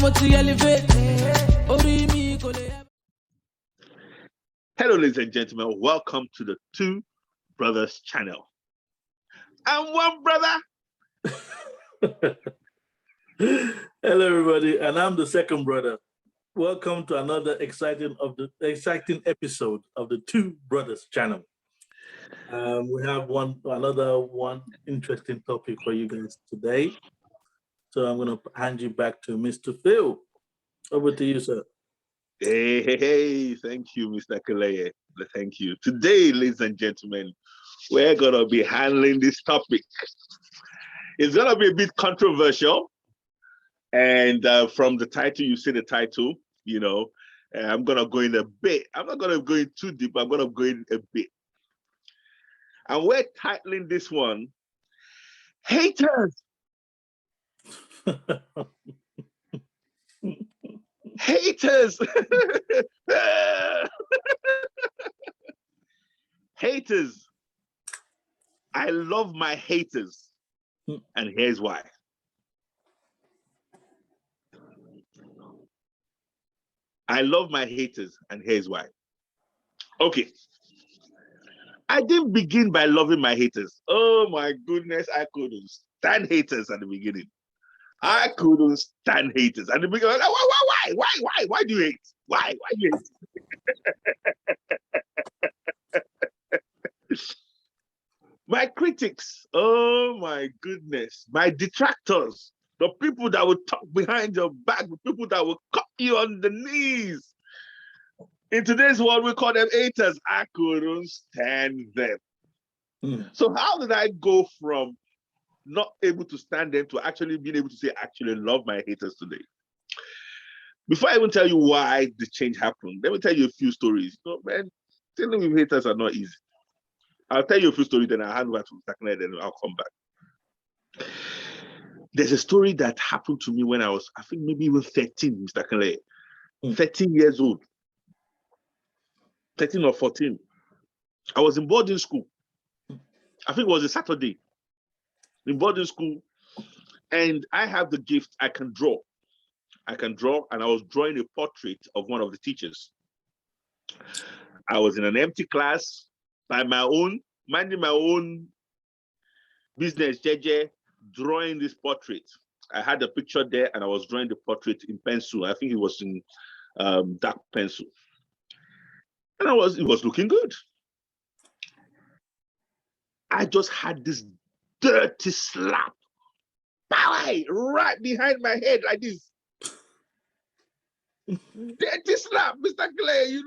Hello, ladies and gentlemen. Welcome to the Two Brothers channel. I'm one brother. Hello, everybody, and I'm the second brother. Welcome to another exciting episode of the Two Brothers channel. We have another interesting topic for you guys today. So I'm going to hand you back to Mr. Phil. Over to you, sir. Hey, thank you, Mr. Kaleye. Thank you. Today, ladies and gentlemen, we're going to be handling this topic. It's going to be a bit controversial. And from the title, you see the title, I'm going to go in a bit. I'm not going to go in too deep. I'm going to go in a bit. And we're titling this one, Haters. Haters. Haters. I love my haters. And here's why. I love my haters, and here's why. Okay. I didn't begin by loving my haters. Oh my goodness, I couldn't stand haters at the beginning. I couldn't stand haters at the beginning. Why do you hate? Why do you hate? My critics, oh my goodness, my detractors, the people that will talk behind your back, the people that will cut you on the knees. In today's world, we call them haters. I couldn't stand them. So how did I go from not able to stand them to actually being able to say, actually love my haters today? Before I even tell you why the change happened, let me tell you a few stories. Man, dealing with haters are not easy. I'll tell you a few stories, then I'll hand over to Takane, then I'll come back. There's a story that happened to me when I was, I think maybe even 13, Mr. Kale. 13 years old. 13 or 14. I was in boarding school. I think it was a Saturday. In boarding school. And I have the gift, I can draw. And I was drawing a portrait of one of the teachers. I was in an empty class by my own, minding my own business, JJ, drawing this portrait. I had a picture there and I was drawing the portrait in pencil. I think it was in dark pencil. And it was looking good. I just had this dirty slap right behind my head like this. Dirty slap, Mr. Clay,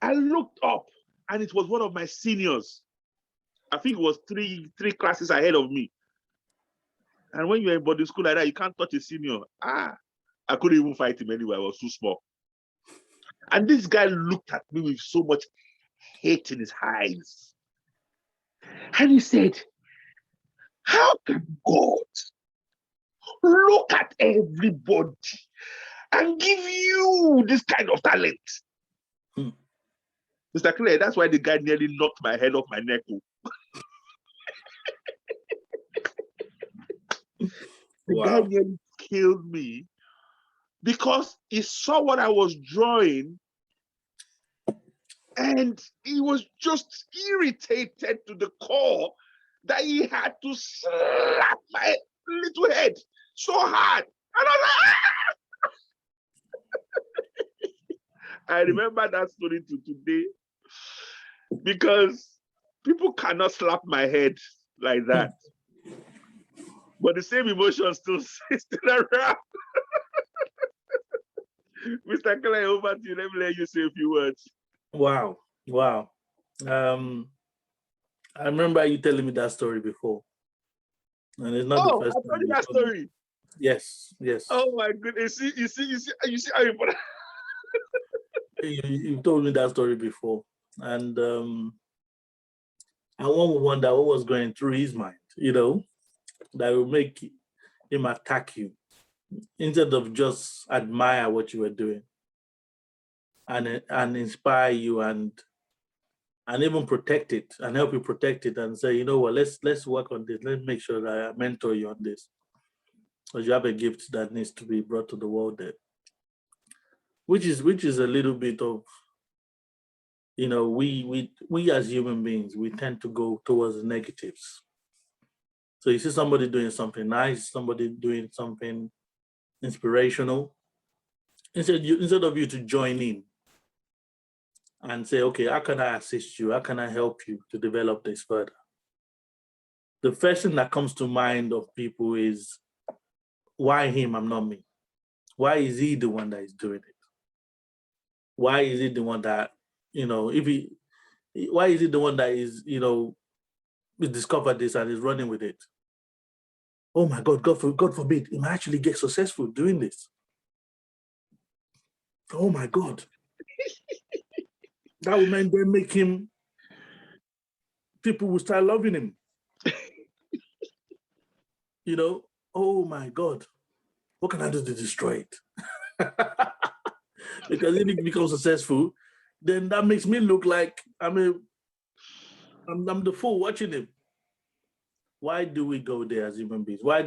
I looked up and it was one of my seniors. I think it was three classes ahead of me. And when you're in boarding school like that, you can't touch a senior. I couldn't even fight him anyway. I was too small. And this guy looked at me with so much hate in his eyes. And he said, how can God look at everybody and give you this kind of talent? Mr. Clay, that's why the guy nearly knocked my head off my neck. The guy nearly killed me because he saw what I was drawing and he was just irritated to the core that he had to slap my little head so hard. And I was like, I remember that story to today because people cannot slap my head like that. But the same emotion still around. Mr. Clay, over to you. Let me let you say a few words. Wow. I remember you telling me that story before. And it's not the first time. I told you that story. Yes. Oh my goodness. You see how important. You told me that story before. And one would wonder what was going through his mind, that will make him attack you instead of just admire what you were doing and inspire you and even protect it and help you protect it and say, let's work on this. Let's make sure that I mentor you on this. Because you have a gift that needs to be brought to the world there. Which is a little bit of, we as human beings, we tend to go towards the negatives. So you see somebody doing something nice, somebody doing something inspirational, instead of you to join in and say, okay, how can I assist you? How can I help you to develop this further? The first thing that comes to mind of people is, why him and not me? Why is he the one that is doing it? Why is he the one that, why is he the one that is, discovered this and is running with it? Oh my God, God forbid, he might actually get successful doing this. Oh my God. That would then make him, people will start loving him. Oh my God, what can I do to destroy it? Because if he becomes successful, then that makes me look like I'm the fool watching him. Why do we go there as human beings? Why?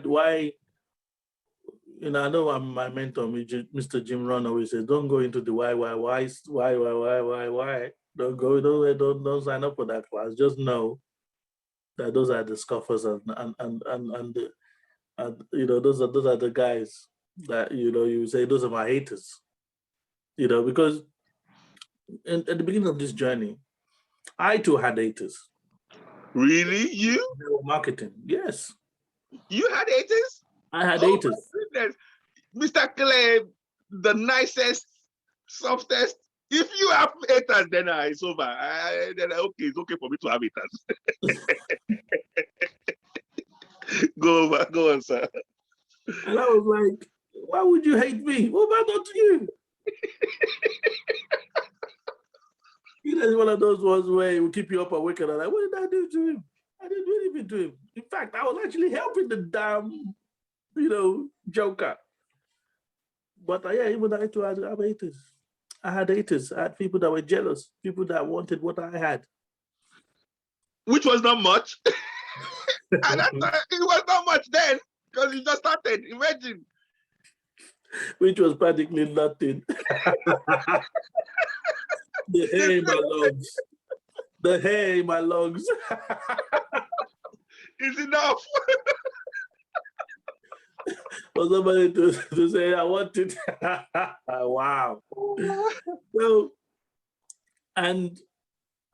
I know my mentor, Mr. Jim Rohn, always says, don't go into the why. Don't go, don't sign up for that class. Just know that those are the scoffers and those are the guys that, you say, those are my haters. Because at the beginning of this journey, I too had haters. Really? You? Marketing, yes. You had haters? I had haters. My goodness. Mr. Clay, the nicest, softest. If you have haters, then it's over. Then okay, it's okay for me to have haters. Go on, sir. And I was like, why would you hate me? What have I done to you? It's one of those ones where it will keep you up awake and I'm like, what did I do to him? I didn't do anything to him. In fact, I was actually helping the damn, joker. But even I too had haters. I had haters. I had people that were jealous, people that wanted what I had. Which was not much. And it was not much then, because you just started. Imagine. Which was practically nothing. The hair in my lungs. The hair in my lungs. Is enough. For somebody to say, I want it. Wow. So, and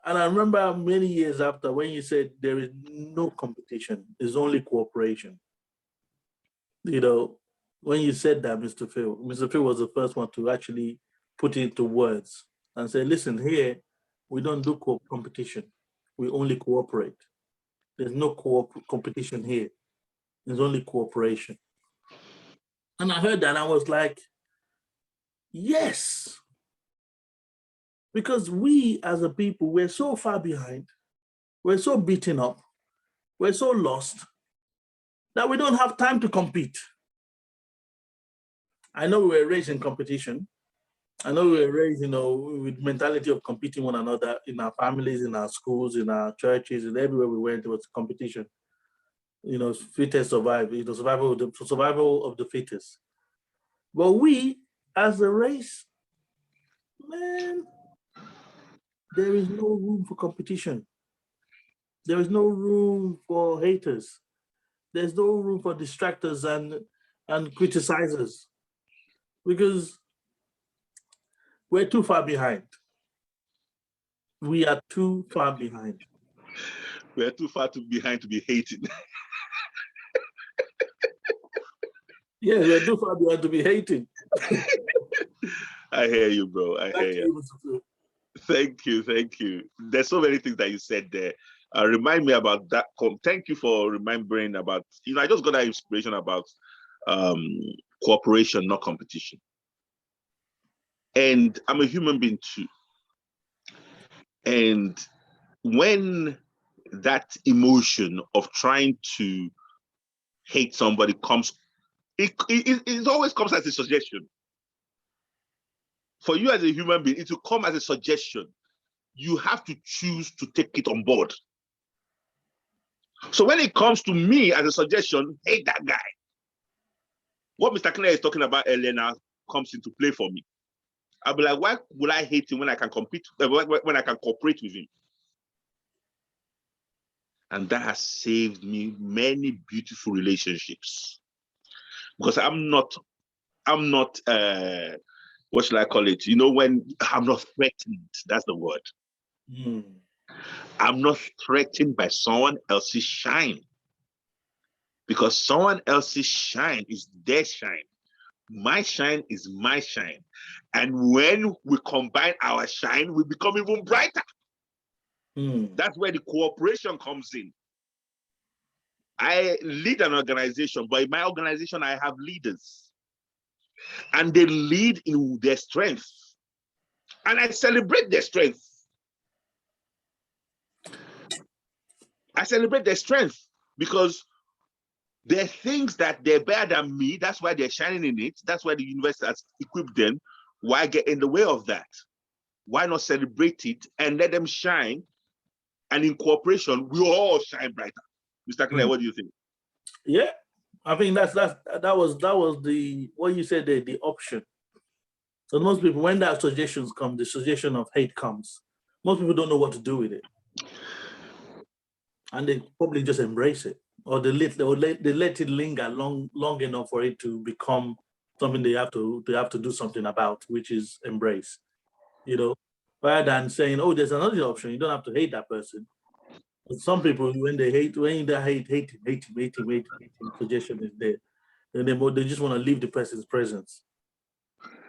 I remember many years after when you said there is no competition, there's only cooperation. When you said that, Mr. Phil was the first one to actually put it into words and say, listen, here, we don't do competition. We only cooperate. There's no competition here. There's only cooperation. And I heard that and I was like, yes. Because we as a people, we're so far behind. We're so beaten up. We're so lost that we don't have time to compete. I know we were raised in competition. I know we were raised, with mentality of competing one another in our families, in our schools, in our churches, and everywhere we went, it was competition. Fittest survive, survival of the fittest. But we, as a race, man, there is no room for competition. There is no room for haters. There's no room for distractors and criticizers, because we're too far behind. We are too far behind. We're too far behind to be hated. Yes, we're too far behind to be hated. I hear you, bro. I hear you. Thank you. There's so many things that you said there. Remind me about that. Thank you for remembering about, I just got that inspiration about cooperation, not competition. And I'm a human being too. And when that emotion of trying to hate somebody comes, it always comes as a suggestion. For you as a human being, it will come as a suggestion. You have to choose to take it on board. So when it comes to me as a suggestion, hate that guy. what Mr. Claire is talking about earlier now comes into play for me. I'll be like, why would I hate him when I can compete, when I can cooperate with him? And that has saved me many beautiful relationships. Because I'm not, what should I call it? You know, when I'm not threatened, that's the word. Mm. I'm not threatened by someone else's shine. Because someone else's shine is their shine. My shine is my shine. And when we combine our shine, we become even brighter. Mm. That's where the cooperation comes in. I lead an organization, but in my organization, I have leaders. And they lead in their strength. And I celebrate their strength. I celebrate their strength because there are things that they're better than me. That's why they're shining in it. That's why the universe has equipped them. Why get in the way of that? Why not celebrate it and let them shine? And in cooperation, we all shine brighter. Mr. Claire, what do you think? Yeah, I think that was the what you said there, the option. So most people, when that suggestions come, the suggestion of hate comes, most people don't know what to do with it, and they probably just embrace it, or they let it linger long enough for it to become something they have to do something about, which is embrace. You know, rather than saying, "Oh, there's another option. You don't have to hate that person." But some people, when they hate him, suggestion is there, then they just want to leave the person's presence,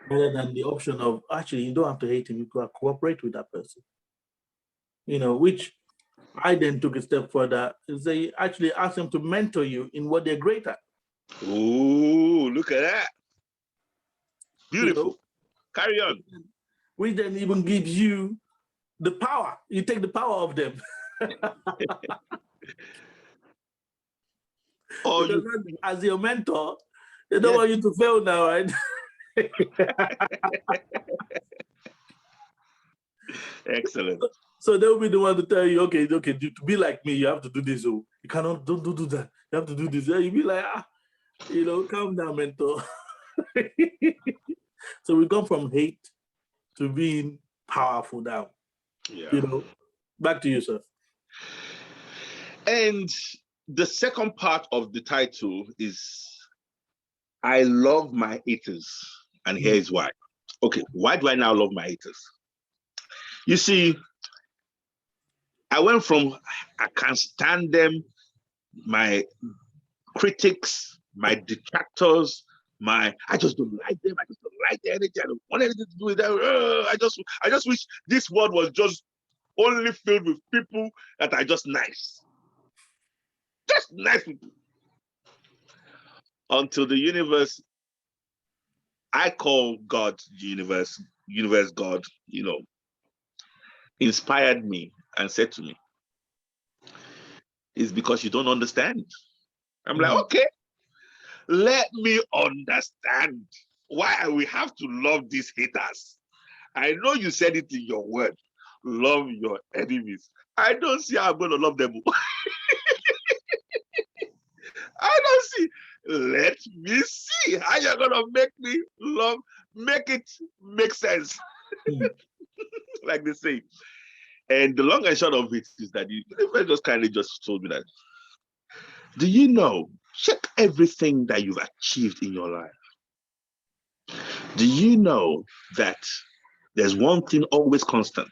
rather than the option of actually you don't have to hate him, you can cooperate with that person. You know, which I then took a step further. Is they actually ask them to mentor you in what they're great at. Ooh, look at that. Beautiful. You know, Carry on. which then even gives you the power. You take the power of them. Oh, Because as your mentor, they don't want you to fail now, right? Excellent. So they'll be the one to tell you, okay, to be like me, you have to do this. Oh, you cannot don't do that. You have to do this. You be like, calm down, mentor. So we come from hate to being powerful now. Yeah. Back to you, sir. And the second part of the title is I love my haters. And here is why. Okay, why do I now love my haters? You see, I went from I can't stand them, my critics, my detractors, I just don't like them. I just don't like their energy. I don't want anything to do with them. I just wish this world was just only filled with people that are just nice. Just nice people. Until the universe, I call God the universe God, inspired me and said to me, it's because you don't understand. I'm like, okay, let me understand why we have to love these haters. I know you said it in your word, love your enemies. I don't see how I'm going to love them. I don't see. Let me see how you're going to make me make it make sense. Like they say. And the long and short of it is that the universe just kindly just told me that, do you know, check everything that you've achieved in your life. Do you know that there's one thing always constant?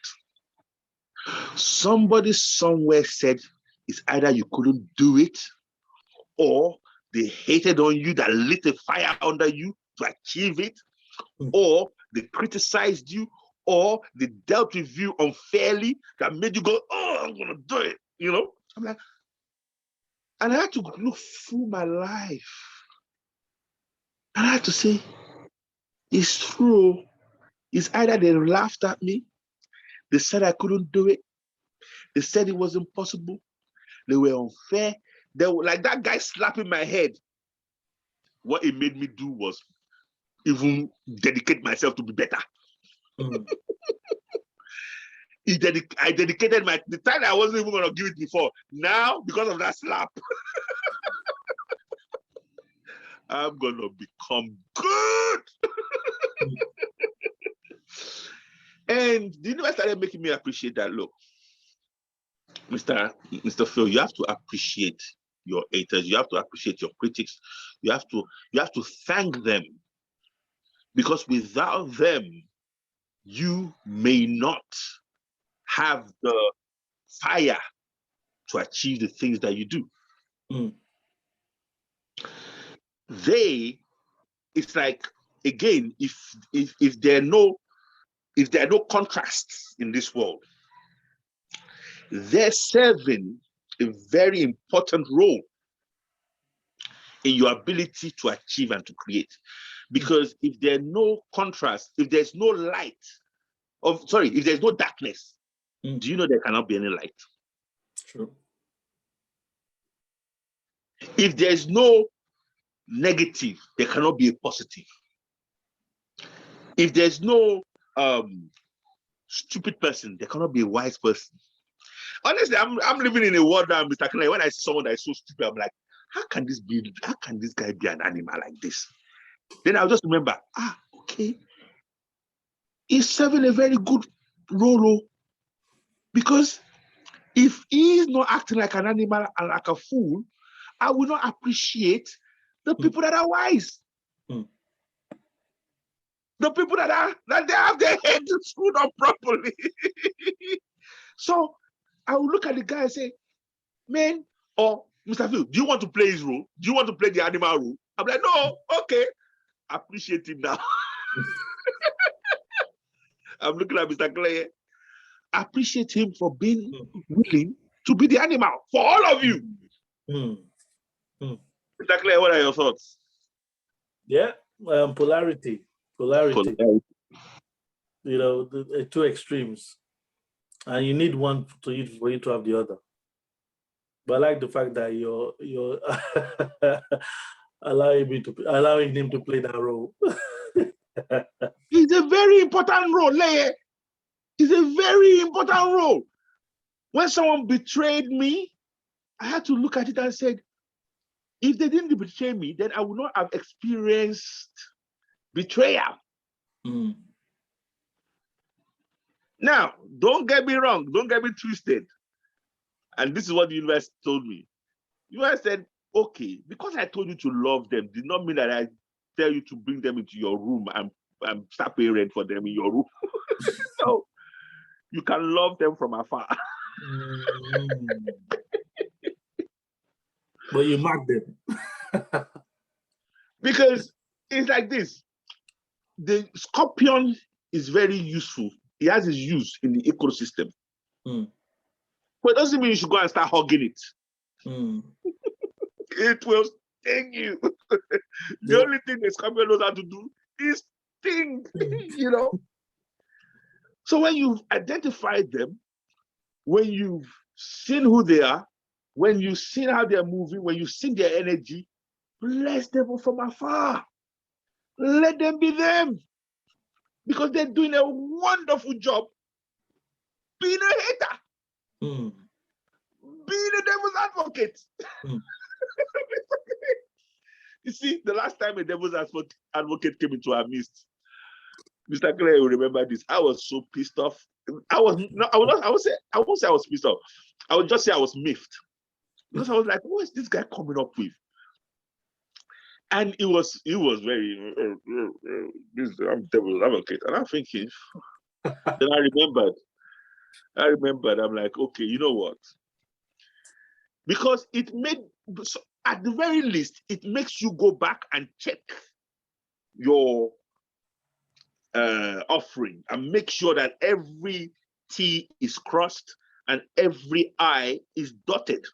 Somebody somewhere said it's either you couldn't do it or they hated on you, that lit a fire under you to achieve it, or they criticized you, or they dealt with you unfairly that made you go, oh, I'm going to do it. I'm like, and I had to look through my life. And I had to say, it's true. It's either they laughed at me, they said I couldn't do it, they said it was impossible, they were unfair. They were like that guy slapping my head. What it made me do was even dedicate myself to be better. I dedicated the time I wasn't even going to give it before. Now, because of that slap, I'm gonna become good. And the universe started making me appreciate that. Look, Mr. Phil, you have to appreciate your haters, you have to appreciate your critics, you have to thank them, because without them, you may not have the fire to achieve the things that you do. It's like, again, if there are no contrasts in this world, they're serving a very important role in your ability to achieve and to create. Because if there's no contrast, if there's no light, if there's no darkness, do you know there cannot be any light? True. If there's no negative, there cannot be a positive. If there's no stupid person, there cannot be a wise person. Honestly, I'm living in a world now, Mr. Clay. When I see someone that is so stupid, I'm like, how can this guy be an animal like this? Then I'll just remember, okay, he's serving a very good role. Because if he is not acting like an animal and like a fool, I will not appreciate the people that are wise. The people that they have their heads screwed up properly. So I will look at the guy and say, man, or Mr. Phil, do you want to play his role? Do you want to play the animal role? I'm like, no, okay. Appreciate him now. I'm looking at Mr. Clay. Appreciate him for being willing to be the animal for all of you. Mr. Clay, what are your thoughts? Yeah, polarity. You know, the two extremes, and you need one for you to have the other. But I like the fact that you're allowing him to play that role. It's a very important role, Leye. It's a very important role. When someone betrayed me, I had to look at it and said, if they didn't betray me, then I would not have experienced betrayal. Now, don't get me wrong, don't get me twisted. And this is what the universe told me. The universe said, okay, because I told you to love them, did not mean that I tell you to bring them into your room and start paying rent for them in your room. So you can love them from afar. But you mark them. Because it's like this. The scorpion is very useful. It has its use in the ecosystem. But it doesn't mean you should go and start hugging it. It will sting you. The only thing the scorpion knows how to do is sting, you know. So when you've identified them, when you've seen who they are, when you've seen how they're moving, when you've seen their energy, bless them from afar. Let them be them. Because they're doing a wonderful job being a hater. Being a devil's advocate. You see, the last time a devil's advocate came into our midst, Mr. Clay will remember this. I was so pissed off. I won't say I was pissed off. I would just say I was miffed. Because I was like, what is this guy coming up with? And it was very I'm devil's advocate. And I'm thinking, then I remembered, I'm like, okay, you know what? Because at the very least, it makes you go back and check your offering and make sure that every T is crossed and every I is dotted.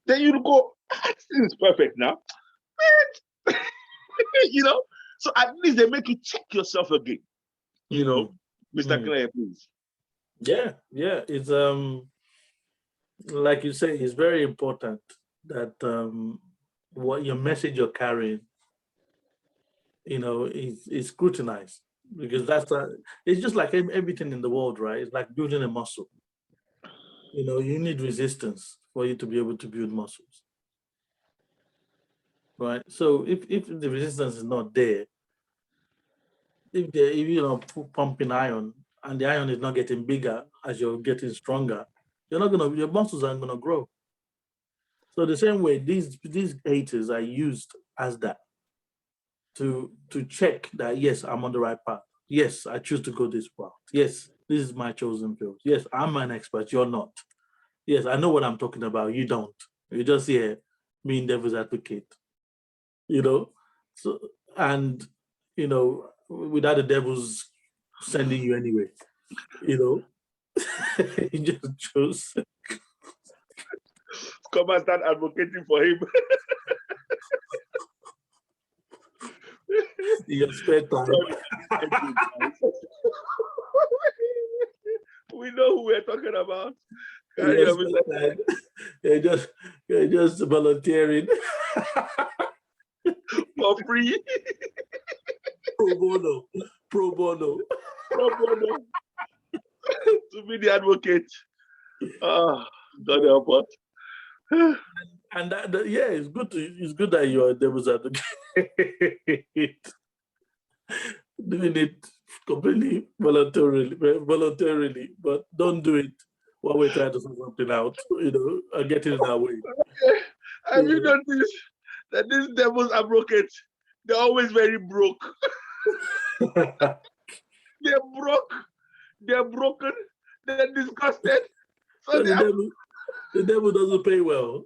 Then you go, this is perfect now. You know, so at least they make you check yourself again. You know, Mr. Clay, please. Yeah, it's like you say, it's very important that what your message you're carrying, you know, is scrutinized, because it's just like everything in the world, right? It's like building a muscle. You know, you need resistance for you to be able to build muscles. right? So if the resistance is not there, if you're pumping iron and the iron is not getting bigger as you're getting stronger, your muscles aren't gonna grow. So the same way, these haters are used as that to check that yes, I'm on the right path. Yes, I choose to go this path. Yes, this is my chosen field. Yes, I'm an expert. You're not. Yes, I know what I'm talking about. You don't. You're just here being devil's advocate. You know, so and without the devil's sending you anyway. You know, he just chose. Come and start advocating for him. In your spare time. We know who we're talking about. In your spare time. You're just volunteering. For free. Pro bono. Pro bono. Pro bono. To be the advocate. God help us. And yeah, it's good that you're a devil's advocate. Doing it completely voluntarily, but don't do it while we're trying to sort something out, and get it in our way. Have you noticed that these devil's advocates, they're always very broke? They're broke, they're broken, they're disgusted. So the devil doesn't pay well.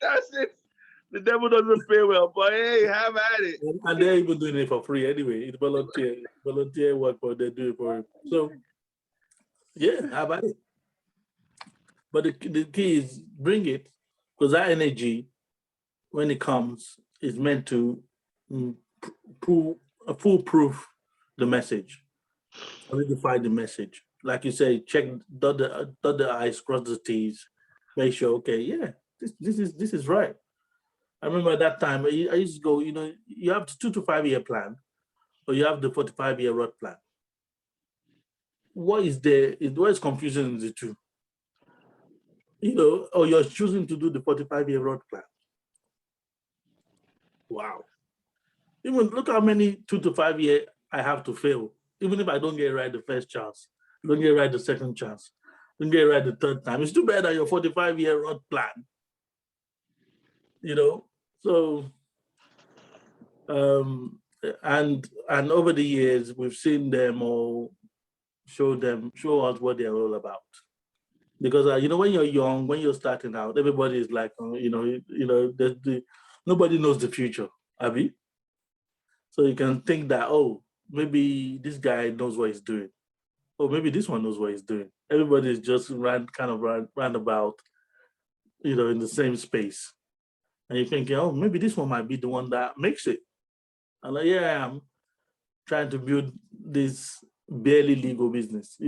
That's it. The devil doesn't pay well, but hey, have at it. And they're even doing it for free anyway. It's volunteer work, but they do it for him. So yeah, have at it. But the key is bring it, because that energy, when it comes, is meant to foolproof the message, solidify the message. Like you say, check, dot the I's, cross the T's, make sure, okay, yeah, this is right. I remember at that time, I used to go, you have the 2 to 5 year plan, or you have the 45-year road plan. What is confusing in the two? Or you're choosing to do the 45-year road plan. Wow. Even look how many 2 to 5 year I have to fail. Even if I don't get it right the first chance, don't get it right the second chance, don't get it right the third time. It's too bad that your 45-year road plan. So and over the years we've seen them all show us what they're all about. Because when you're young, when you're starting out, everybody is like, nobody knows the future, Abby. So you can think that, oh, maybe this guy knows what he's doing. Or maybe this one knows what he's doing. Everybody is just round about, in the same space. And you're thinking, oh, maybe this one might be the one that makes it. And like, yeah, I'm trying to build this barely legal business,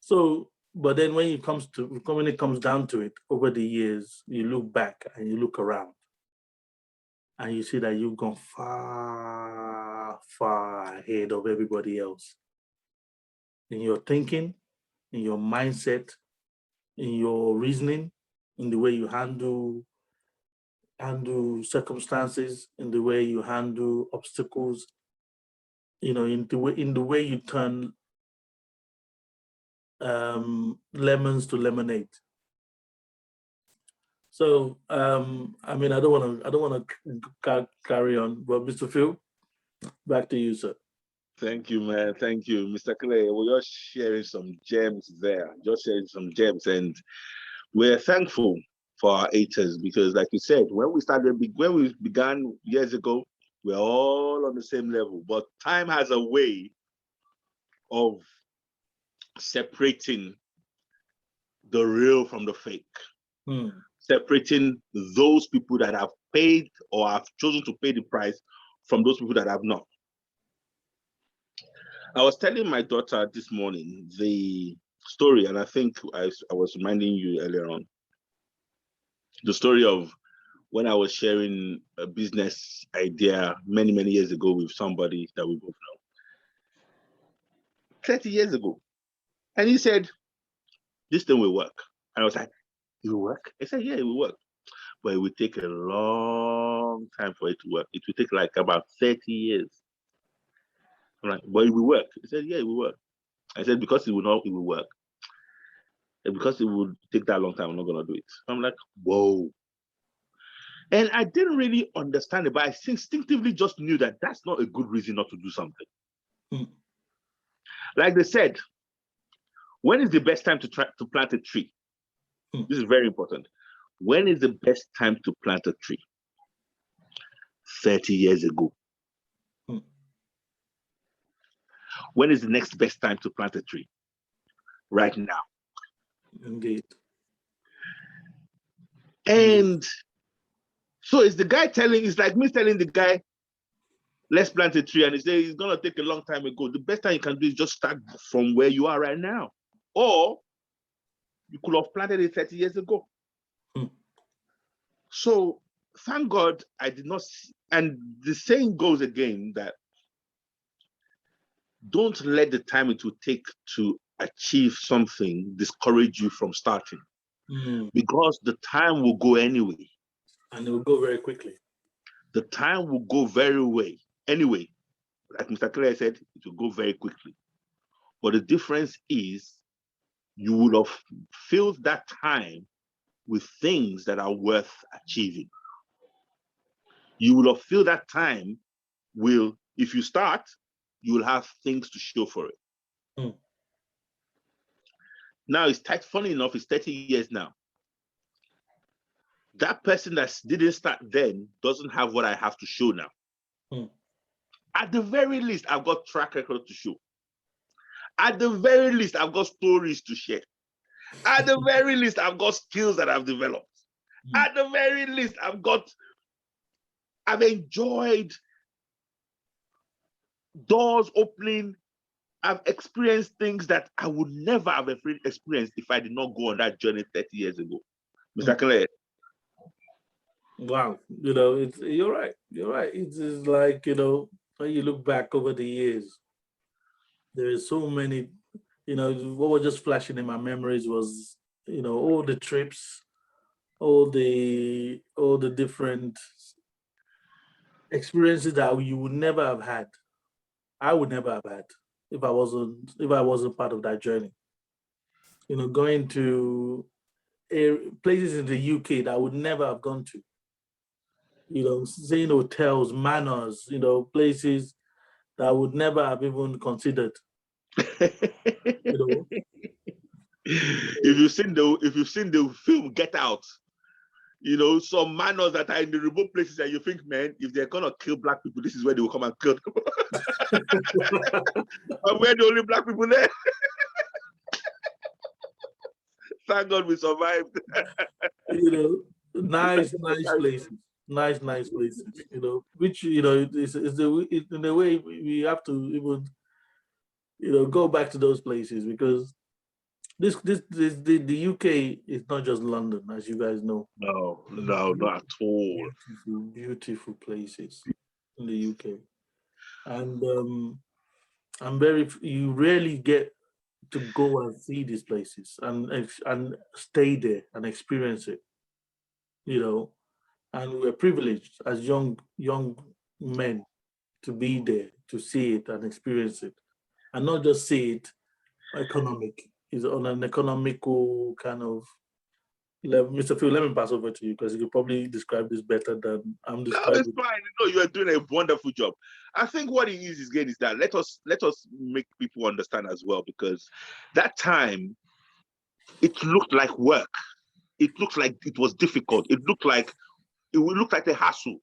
So, but then when it comes down to it, over the years, you look back and you look around and you see that you've gone far, far ahead of everybody else. In your thinking, in your mindset, in your reasoning, in the way you handle circumstances, in the way you handle obstacles, in the way you turn lemons to lemonade. So I don't want to carry on, but Mr. Phil, back to you, sir. Thank you, man. Thank you, Mr. Clay. We're just sharing some gems there, and we're thankful for our haters because, like you said, when we began years ago, we're all on the same level. But time has a way of separating the real from the fake, separating those people that have paid or have chosen to pay the price from those people that have not. I was telling my daughter this morning the story, and I think I was reminding you earlier on, the story of when I was sharing a business idea many, many years ago with somebody that we both know. 30 years ago. And he said, this thing will work. And I was like, it will work? I said, yeah, it will work. but it will take a long time for it to work. It will take like about 30 years. I'm like, but it will work. He said, yeah, it will work. I said, because it will work. And because it would take that long time, I'm not going to do it. I'm like, whoa. And I didn't really understand it, but I instinctively just knew that that's not a good reason not to do something. Hmm. Like they said, when is the best time to plant a tree? Hmm. This is very important. When is the best time to plant a tree? 30 years ago. Hmm. When is the next best time to plant a tree? Right now. Indeed. And so it's like me telling the guy, let's plant a tree. And he says it's going to take a long time ago. The best thing you can do is just start from where you are right now. Or you could have planted it 30 years ago. Hmm. So thank God I did not see. And the saying goes again that don't let the time it will take to achieve something discourage you from starting. Because the time will go anyway. And it will go very quickly. The time will go very way. Anyway, like Mr. Clare said, it will go very quickly. But the difference is you would have filled that time with things that are worth achieving. You would have filled that time if you start, you will have things to show for it. Mm. Now funny enough, it's 30 years now. That person that didn't start then doesn't have what I have to show now. Mm. At the very least, I've got track record to show. At the very least, I've got stories to share. At the very least, I've got skills that I've developed. Mm. At the very least, I've enjoyed doors opening. I've experienced things that I would never have experienced if I did not go on that journey 30 years ago. Mr. Clare. Wow, you're right. You're right. It's like, when you look back over the years, there is so many, what was just flashing in my memories was, all the trips, all the different experiences that you would never have had. I would never have had if I wasn't part of that journey. Going to places in the UK that I would never have gone to. Seeing hotels, manors, places that I would never have even considered. If you've seen the film Get Out, some manors that are in the remote places that you think, man, if they're gonna kill black people, this is where they will come and kill them. And we're the only black people there. Thank God we survived. Nice places. Nice places. Which is in a way we have to even go back to those places, because the UK is not just London, as you guys know. No, not at all. Beautiful places in the UK, and you rarely get to go and see these places and stay there and experience it. And we're privileged as young men to be there, to see it and experience it, and not just see it economic. Is on an economical kind of level. Mr. Phil, let me pass over to you, because you could probably describe this better than I'm describing. No, it's fine. You are doing a wonderful job. I think what it is again is that let us make people understand as well, because that time it looked like work. It looked like it was difficult. It looked like a hassle,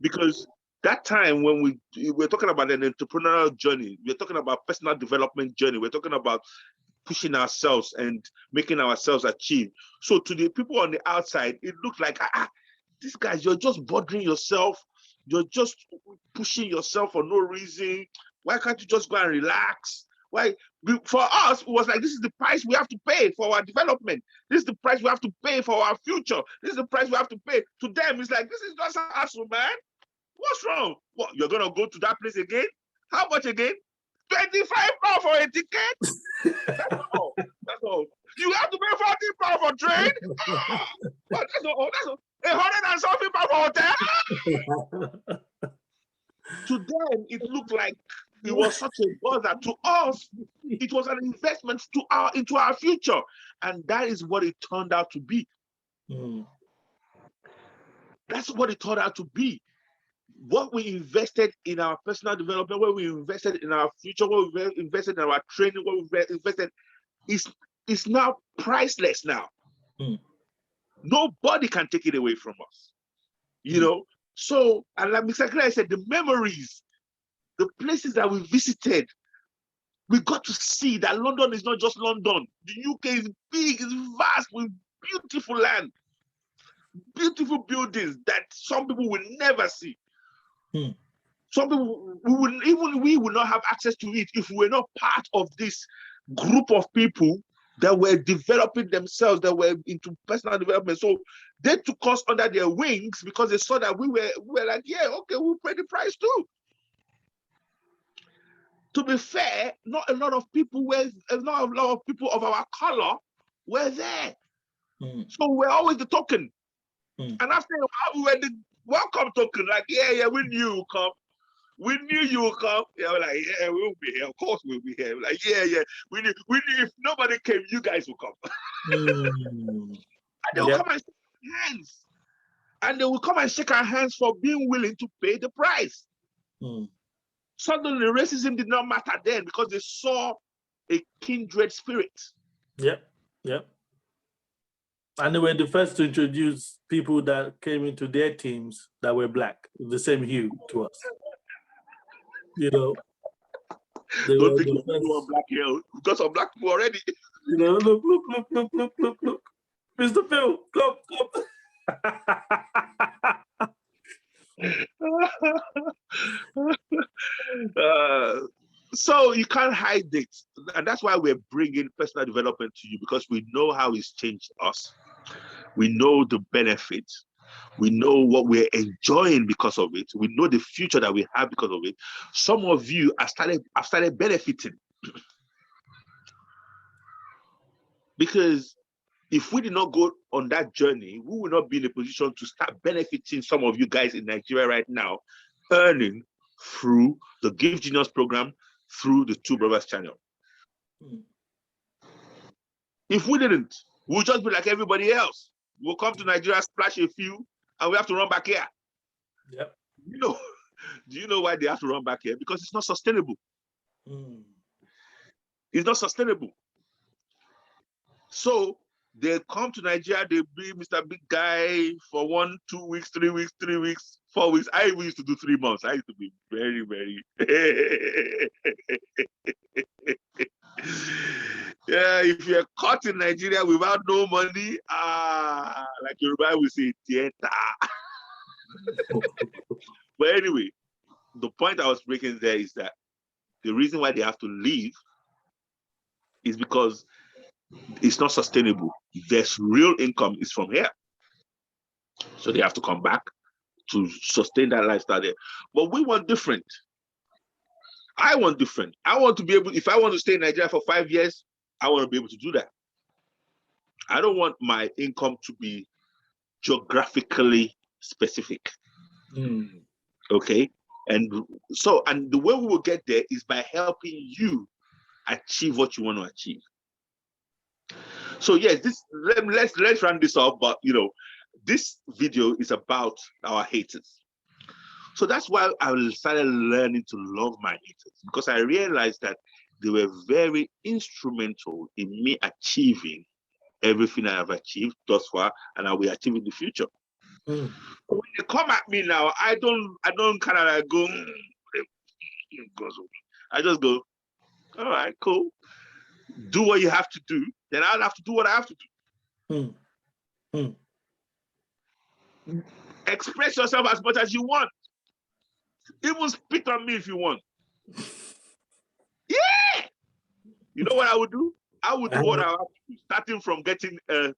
because that time when we're talking about an entrepreneurial journey, we're talking about personal development journey, we're talking about pushing ourselves and making ourselves achieve. So to the people on the outside, it looked like, these guys, you're just bothering yourself. You're just pushing yourself for no reason. Why can't you just go and relax? Why? For us, it was like, this is the price we have to pay for our development. This is the price we have to pay for our future. This is the price we have to pay. To them, it's like, this is just a hassle, man. What's wrong? What, you're going to go to that place again? How much again? 25 pounds for a ticket? That's all. You have to pay 40 pounds for train? That's all. 100 and something pound for hotel. To them, it looked like it was such a bother. To us, it was an investment into our future. And that is what it turned out to be. That's what it turned out to be. What we invested in our personal development, what we invested in our future, what we invested in our training, what we invested is now priceless now. Nobody can take it away from us. You know? So, and like Mr. Clay said, the memories, the places that we visited, we got to see that London is not just London. The UK is big, it's vast, with beautiful land, beautiful buildings that some people will never see. Some people, we would not have access to it if we were not part of this group of people that were developing themselves, that were into personal development. So they took us under their wings because they saw that we were like, yeah, okay, we'll pay the price too. To be fair, not a lot of people of our color were there. So we're always the token. And after a while, we were the welcome token. Like, yeah, we knew you would come. We knew you would come. Yeah, we're like, yeah, we'll be here. Of course we'll be here. We're like, yeah. We knew if nobody came, you guys will come. And they will come and shake our hands. And they will come and shake our hands for being willing to pay the price. Suddenly, racism did not matter then because they saw a kindred spirit. Yep. And they were the first to introduce people that came into their teams that were black, the same hue to us. You know, don't think you want black here. We've got some black people already. You know, look. Mr. Phil, come. So you can't hide it. And that's why we're bringing personal development to you, because we know how it's changed us. We know the benefits. We know what we're enjoying because of it. We know the future that we have because of it. Some of you have started benefiting. Because if we did not go on that journey, we will not be in a position to start benefiting some of you guys in Nigeria right now, earning through the Give Genius program, through the Two Brothers channel. If we didn't, we'll just be like everybody else. We'll come to Nigeria, splash a few, and we have to run back here. Yep. Do you know why they have to run back here? Because it's not sustainable. It's not sustainable. So they come to Nigeria, they be Mr. Big Guy for 1, 2 weeks, 3 weeks, 3 weeks, 4 weeks. I even used to do 3 months. I used to be very, very yeah, if you're caught in Nigeria without no money, like Yoruba will say, theater. But anyway, the point I was making there is that the reason why they have to leave is because it's not sustainable. Their real income is from here. So they have to come back to sustain that lifestyle there. But we want different. I want different. I want to be able, if I want to stay in Nigeria for 5 years, I want to be able to do that. I don't want my income to be geographically specific. Okay? And the way we will get there is by helping you achieve what you want to achieve. So yes, let's run this off, but this video is about our haters. So that's why I started learning to love my haters, because I realized that they were very instrumental in me achieving everything I have achieved thus far, and I will achieve in the future. When they come at me now, I don't kind of like go. I just go, all right, cool. Do what you have to do, then I'll have to do what I have to do. Express yourself as much as you want. Even spit on me if you want. Yeah! You know what I would do? I would do what I have to do, starting from getting a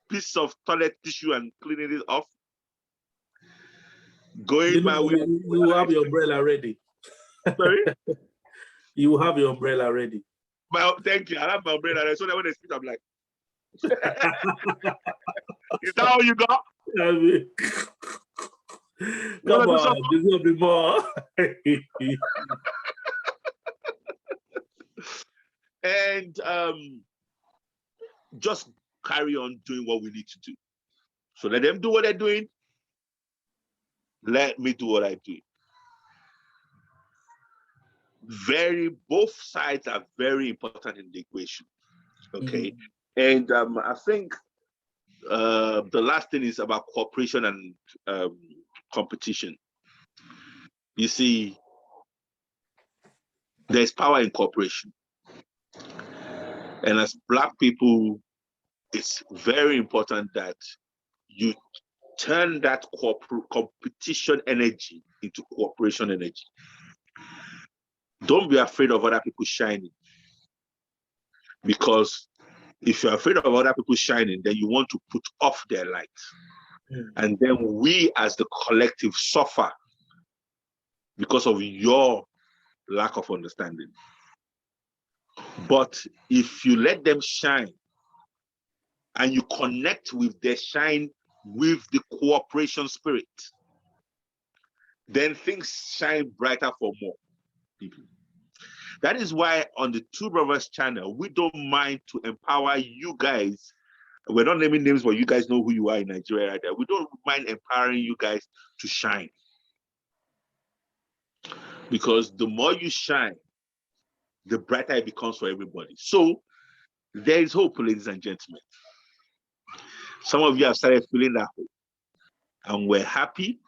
piece of toilet tissue and cleaning it off. Going my way. You have your umbrella ready. Sorry? You have your umbrella ready. Thank you. I have my umbrella ready, so that when they spit, I'm like, is that all you got? I mean, You're come gonna do on, something. there's gonna be more. And just carry on doing what we need to do. So let them do what they're doing. Let me do what I do. Both sides are very important in the equation. Okay. And I think the last thing is about cooperation and competition. You see, there's power in cooperation. And as Black people, it's very important that you turn that competition energy into cooperation energy. Don't be afraid of other people shining. Because if you're afraid of other people shining, then you want to put off their light. And then we as the collective suffer because of your lack of understanding. But if you let them shine and you connect with their shine with the cooperation spirit, then things shine brighter for more people. That is why on the Two Brothers channel, we don't mind to empower you guys. We're not naming names, but you guys know who you are in Nigeria right there. We don't mind empowering you guys to shine. Because the more you shine, the brighter it becomes for everybody. So there is hope, ladies and gentlemen. Some of you have started feeling that hope. And we're happy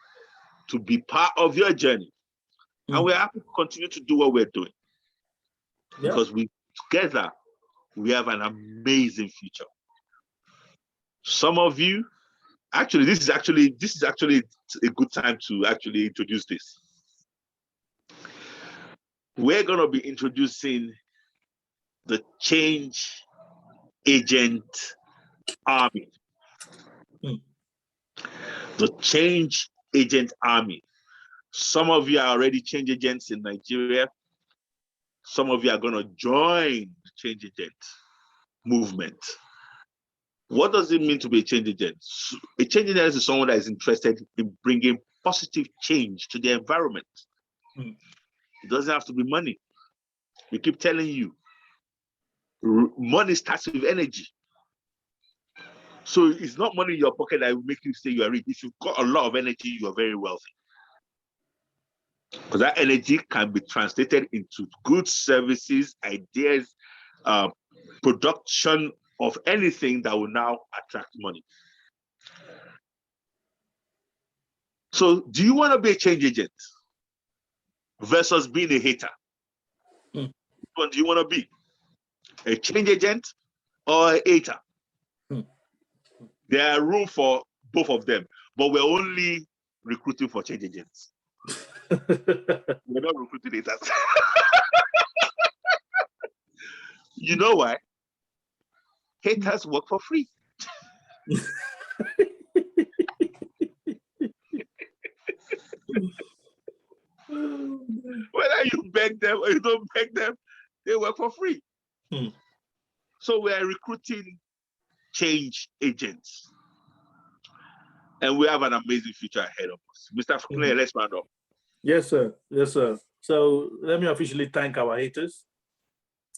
to be part of your journey. And we're happy to continue to do what we're doing. Because together, we have an amazing future. Some of you, this is actually a good time to actually introduce this. We're going to be introducing the Change Agent Army. The Change Agent Army. Some of you are already change agents in Nigeria. Some of you are going to join the change agent movement. What does it mean to be a change agent? A change agent is someone that is interested in bringing positive change to the environment. It doesn't have to be money. We keep telling you, money starts with energy. So it's not money in your pocket that will make you say you are rich. If you've got a lot of energy, you are very wealthy. Because that energy can be translated into goods, services, ideas, production of anything that will now attract money. So do you want to be a change agent versus being a hater? Which one do you want to be? A change agent or a hater? There are room for both of them, but we're only recruiting for change agents. We're not recruiting haters. You know why? Haters work for free. Whether you beg them or you don't beg them, they work for free. So we are recruiting change agents. And we have an amazing future ahead of us. Mr. Fakule, let's round up. Yes, sir. Yes, sir. So let me officially thank our haters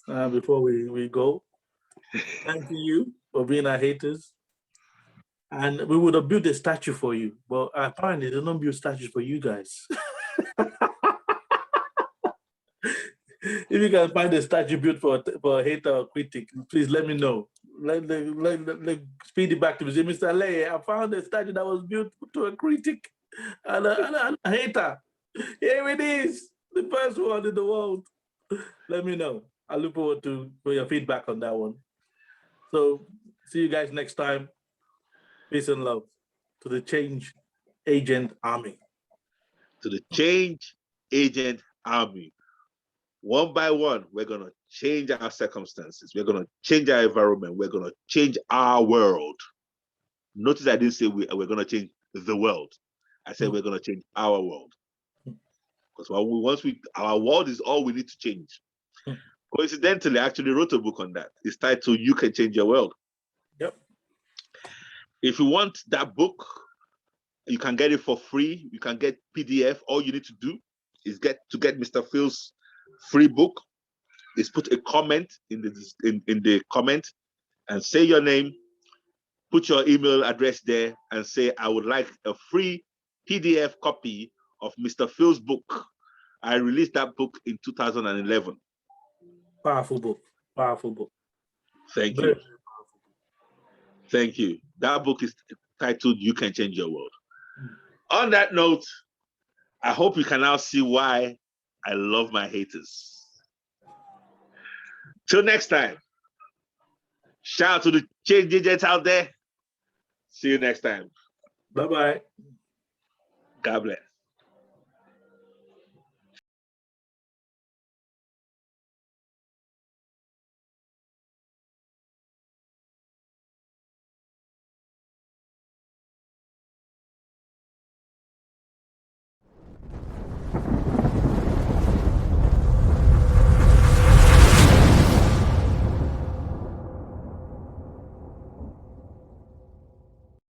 before we go. Thank you for being our haters. And we would have built a statue for you, but apparently they don't build statues for you guys. If you can find a statue built for a hater or critic, please let me know. Let speed it back to me. Say, Mr. Lay, I found a statue that was built to a critic and a hater. Here it is, the first one in the world. Let me know. I look forward for your feedback on that one. So see you guys next time. Peace and love to the Change Agent Army. To the Change Agent Army. One by one, we're going to change our circumstances. We're going to change our environment. We're going to change our world. Notice I didn't say we're going to change the world. I said we're going to change our world. Because our world is all we need to change. Coincidentally, I actually wrote a book on that. It's titled You Can Change Your World. Yep. If you want that book, You can get it for free. You can get PDF. All you need to do is get Mr. Phil's free book. Is put a comment in the comment and say your name, put your email address there, and say, I would like a free PDF copy of Mr. Phil's book. I released that book in 2011. Powerful book. Powerful book. Thank you. Thank you. That book is titled You Can Change Your World. On that note, I hope you can now see why I love my haters. Till next time. Shout out to the change agents out there. See you next time. Bye-bye. God bless.